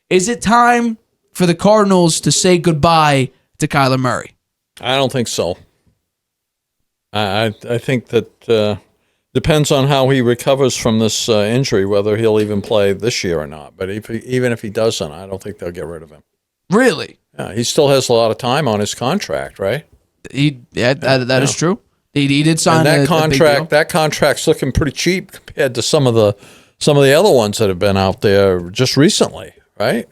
Is it time for the Cardinals to say goodbye to Kyler Murray? I don't think so. I think that depends on how he recovers from this injury, whether he'll even play this year or not. But even if he doesn't, I don't think they'll get rid of him. Really? Yeah, he still has a lot of time on his contract, right? That is true. He did sign and a big deal. That contract's looking pretty cheap compared to some of the other ones that have been out there just recently, right?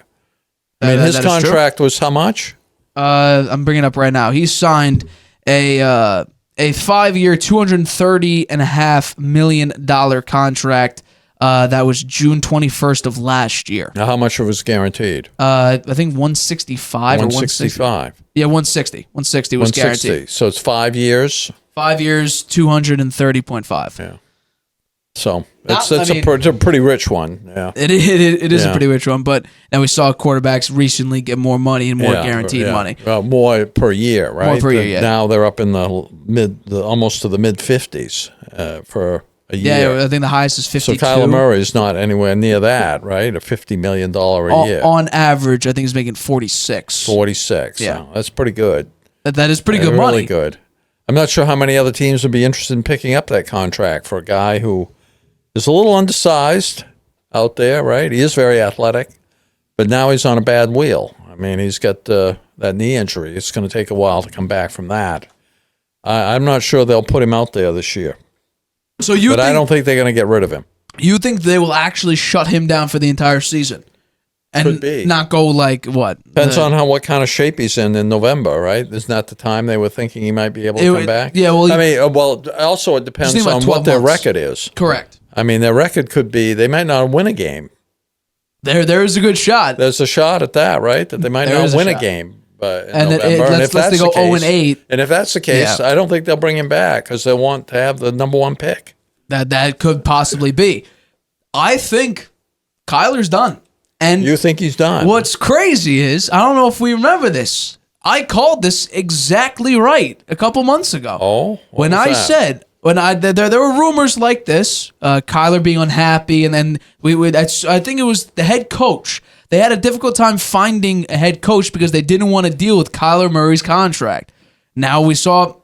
I mean, his contract was how much? I'm bringing it up right now. He signed a 5-year, $230.5 million contract. That was June 21st of last year. Now, how much was guaranteed? I think 165 or 165. Yeah, 160. 160 was guaranteed. So it's 5 years. 5 years, 230.5. Yeah. So it's a pretty rich one. Yeah. It is a pretty rich one, but now we saw quarterbacks recently get more money and more guaranteed money. More per year, right? More per year. Yeah. Now they're up in the almost to the mid 50s for a year. Yeah, I think the highest is 52. So Kyler Murray is not anywhere near that, right? A $50 million a year. On average, I think he's making 46. 46. Yeah. So that's pretty good. That is pretty good money. Really good. I'm not sure how many other teams would be interested in picking up that contract for a guy who is a little undersized out there, right? He is very athletic, but now he's on a bad wheel. I mean, he's got that knee injury. It's going to take a while to come back from that. I'm not sure they'll put him out there this year. But I don't think they're going to get rid of him. You think they will actually shut him down for the entire season? And not go like what? Depends on what kind of shape he's in November, right? Isn't that the time they were thinking he might be able to come back? Yeah, well... also it depends on what their record is. Correct. I mean, their record could be, they might not win a game. There is a good shot. There's a shot at that, right? That they might not win a game in November. And if they go 0-8. And if that's the case, I don't think they'll bring him back because they want to have the number one pick. That could possibly be. I think Kyler's done. And you think he's done? What's crazy is, I don't know if we remember this. I called this exactly right a couple months ago. Oh? When I said, there were rumors like this, Kyler being unhappy, and then I think it was the head coach. They had a difficult time finding a head coach because they didn't want to deal with Kyler Murray's contract. Now we saw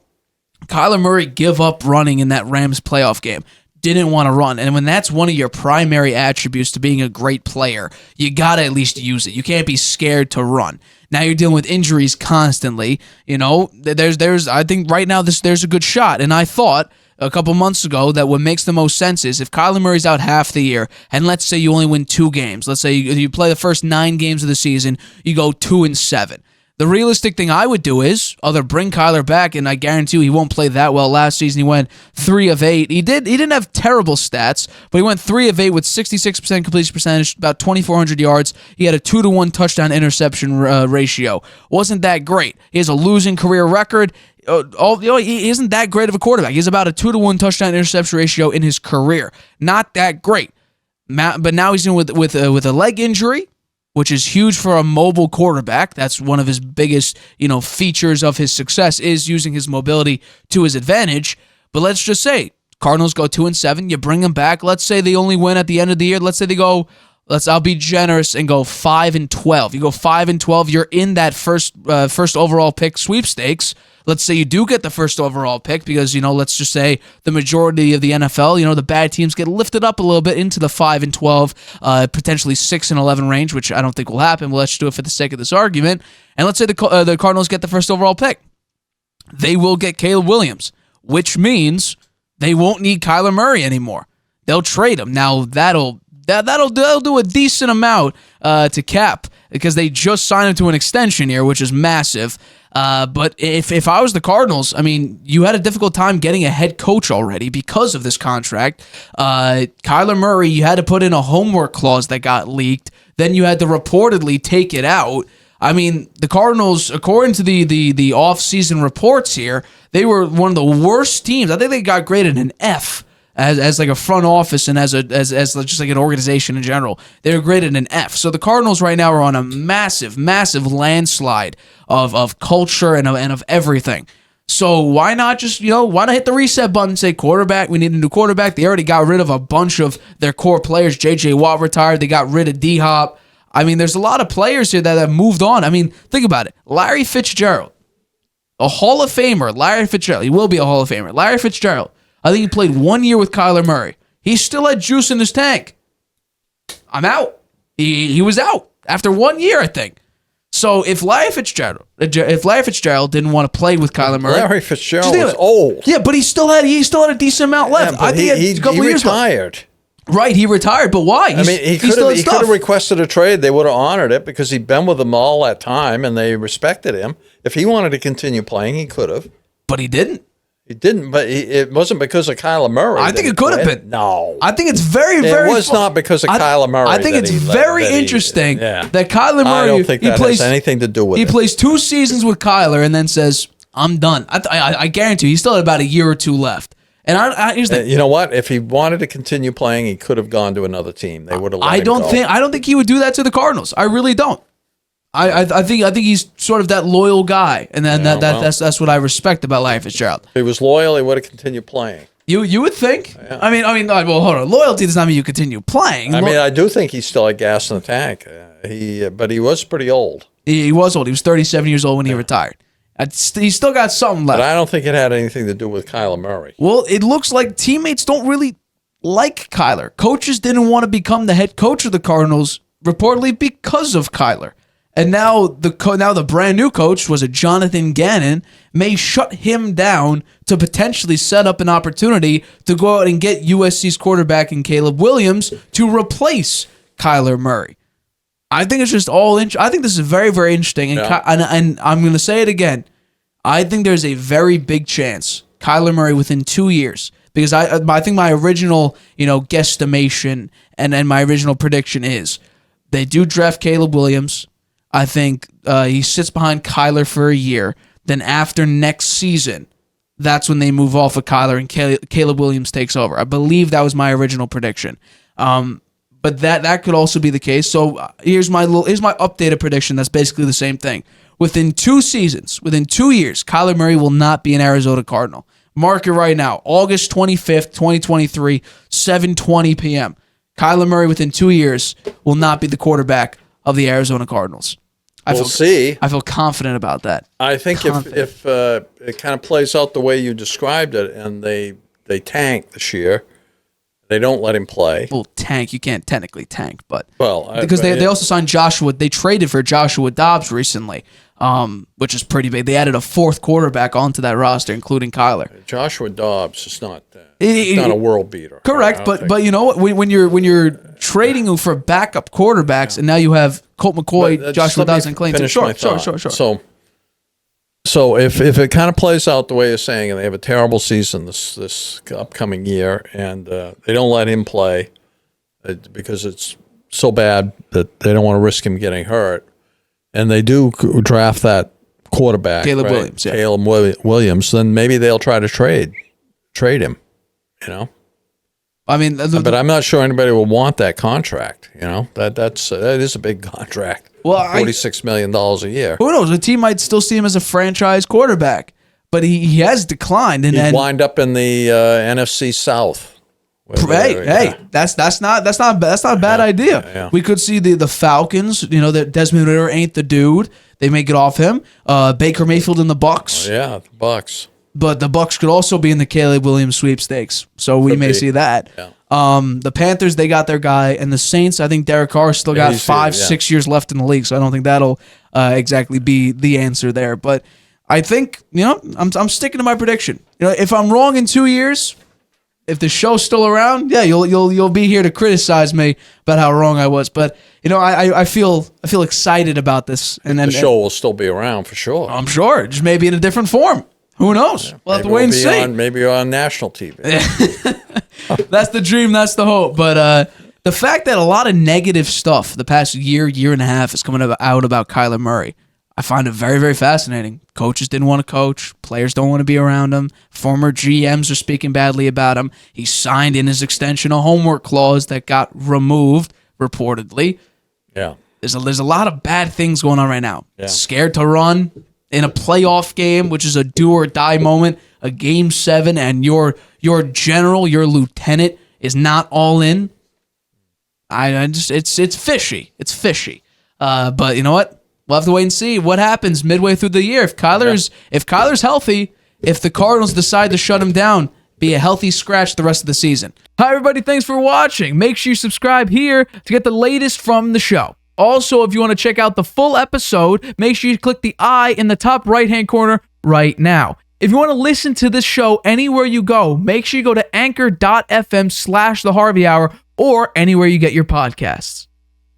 Kyler Murray give up running in that Rams playoff game. Didn't want to run. And when that's one of your primary attributes to being a great player, you got to at least use it. You can't be scared to run. Now you're dealing with injuries constantly. You know, I think right now there's a good shot. And I thought a couple months ago that what makes the most sense is if Kyler Murray's out half the year, and let's say you only win 2 games. Let's say you play the first 9 games of the season, you go 2-7. The realistic thing I would do is either bring Kyler back, and I guarantee you he won't play that well. Last season he went 3 of 8. He didn't have terrible stats, but he went 3 of 8 with 66% completion percentage, about 2,400 yards. He had a 2-to-1 touchdown interception ratio. Wasn't that great. He has a losing career record. He isn't that great of a quarterback. He has about a 2-to-1 touchdown interception ratio in his career. Not that great. But now he's in with a leg injury, which is huge for a mobile quarterback. That's one of his biggest, features of his success is using his mobility to his advantage. But let's just say Cardinals go 2-7. You bring him back. Let's say they only win at the end of the year. Let's say they go. I'll be generous and go 5-12. You go 5-12. You're in that first overall pick sweepstakes. Let's say you do get the first overall pick because, let's just say the majority of the NFL, the bad teams get lifted up a little bit into the 5-12, potentially 6-11 range, which I don't think will happen. But let's just do it for the sake of this argument. And let's say the Cardinals get the first overall pick. They will get Caleb Williams, which means they won't need Kyler Murray anymore. They'll trade him. Now, that'll do a decent amount to cap because they just signed him to an extension here, which is massive. But if I was the Cardinals, I mean, you had a difficult time getting a head coach already because of this contract. Kyler Murray, you had to put in a homework clause that got leaked. Then you had to reportedly take it out. I mean, the Cardinals, according to the off-season reports here, they were one of the worst teams. I think they got graded an F. As like a front office and as just like an organization in general, they're graded an F. So the Cardinals right now are on a massive, massive landslide of culture and of everything. So why not just why not hit the reset button and say quarterback? We need a new quarterback. They already got rid of a bunch of their core players. J.J. Watt retired. They got rid of D-Hop. I mean, there's a lot of players here that have moved on. I mean, think about it. Larry Fitzgerald, a Hall of Famer. Larry Fitzgerald, he will be a Hall of Famer. Larry Fitzgerald, I think he played 1 year with Kyler Murray. He still had juice in his tank. I'm out. He was out after 1 year, I think. So if Larry Fitzgerald didn't want to play with Kyler Murray, Larry Fitzgerald was old. Yeah, but he still had a decent amount left. Yeah, I think he had a couple years retired. Left. Right, he retired, but why? He could have requested a trade. They would have honored it because he'd been with them all that time, and they respected him. If he wanted to continue playing, he could have. But he didn't. He didn't, but it wasn't because of Kyler Murray. I think it could have been. No. I think it's very, very... It was not because of Kyler Murray. I think it's very interesting that Kyler Murray... I don't think that has anything to do with it. He plays 2 seasons with Kyler and then says, I'm done. I guarantee you, he still had about a year or 2 left. And here's the, you know what? If he wanted to continue playing, he could have gone to another team. They would have let him go. I don't think he would do that to the Cardinals. I really don't. I think he's sort of that loyal guy, and then that's what I respect about Larry Fitzgerald. If he was loyal, he would have continued playing. You would think. Yeah. I mean, well, hold on. Loyalty does not mean you continue playing. I do think he still had gas in the tank. But he was pretty old. He was old. He was 37 years old when he retired. He's still got something left. But I don't think it had anything to do with Kyler Murray. Well, it looks like teammates don't really like Kyler. Coaches didn't want to become the head coach of the Cardinals, reportedly because of Kyler. And now the brand new coach, was it Jonathan Gannon, may shut him down to potentially set up an opportunity to go out and get USC's quarterback in Caleb Williams to replace Kyler Murray. I think it's just all I think this is very, very interesting. And I'm going to say it again. I think there's a very big chance Kyler Murray within 2 years, because I think my original guesstimation and my original prediction is they do draft Caleb Williams. I think he sits behind Kyler for a year. Then after next season, that's when they move off of Kyler and Caleb Williams takes over. I believe that was my original prediction. But that could also be the case. So here's my updated prediction. That's basically the same thing. Within 2 seasons, within 2 years, Kyler Murray will not be an Arizona Cardinal. Mark it right now. August 25th, 2023, 7:20 p.m. Kyler Murray within 2 years will not be the quarterback of the Arizona Cardinals. We'll see. I feel confident about that. I think if it kind of plays out the way you described it, and they tank this year, they don't let him play. Well, tank, you can't technically tank, but because they also signed Joshua. They traded for Joshua Dobbs recently, which is pretty big. They added a 4th quarterback onto that roster, including Kyler. Joshua Dobbs is not a world beater. Correct, but you know what? When you're trading for backup quarterbacks, and now you have Colt McCoy, Joshua Dobbs, and Clayton. Sure. So if it kind of plays out the way you're saying, and they have a terrible season this upcoming year, and they don't let him play because it's so bad that they don't want to risk him getting hurt, and they do draft that quarterback, Caleb Williams, Caleb Williams, then maybe they'll try to trade him. I mean, but I'm not sure anybody will want that contract. That is a big contract. Well, $46 million a year. Who knows? The team might still see him as a franchise quarterback, but he has declined. And he'd wind up in the NFC South. Hey, that's not a bad idea. Yeah. We could see the Falcons. That Desmond Ridder ain't the dude. They may get off him. Baker Mayfield in the Bucs. The Bucs. But the Bucs could also be in the Caleb Williams sweepstakes, so we may see that. Yeah. The Panthers, they got their guy, and the Saints, I think Derek Carr still got 5-6 years left in the league, so I don't think that'll exactly be the answer there. But I think I'm sticking to my prediction. If I'm wrong in 2 years, if the show's still around, you'll be here to criticize me about how wrong I was. But I feel excited about this, and then the show will still be around for sure. I'm sure, just maybe in a different form. Who knows? We'll have to wait and see. Maybe you're on national TV. That's the dream. That's the hope. But the fact that a lot of negative stuff the past year and a half is coming out about Kyler Murray, I find it very, very fascinating. Coaches didn't want to coach. Players don't want to be around him. Former GMs are speaking badly about him. He signed in his extension a homework clause that got removed, reportedly. Yeah. There's a lot of bad things going on right now. Yeah. Scared to run in a playoff game, which is a do or die moment, a game 7, and your general, your lieutenant is not all in. It's fishy. It's fishy. But you know what? We'll have to wait and see what happens midway through the year. If Kyler's healthy, if the Cardinals decide to shut him down, be a healthy scratch the rest of the season. Hi, everybody. Thanks for watching. Make sure you subscribe here to get the latest from the show. Also, if you want to check out the full episode, make sure you click the I in the top right-hand corner right now. If you want to listen to this show anywhere you go, make sure you go to anchor.fm/The Harvey Hour or anywhere you get your podcasts.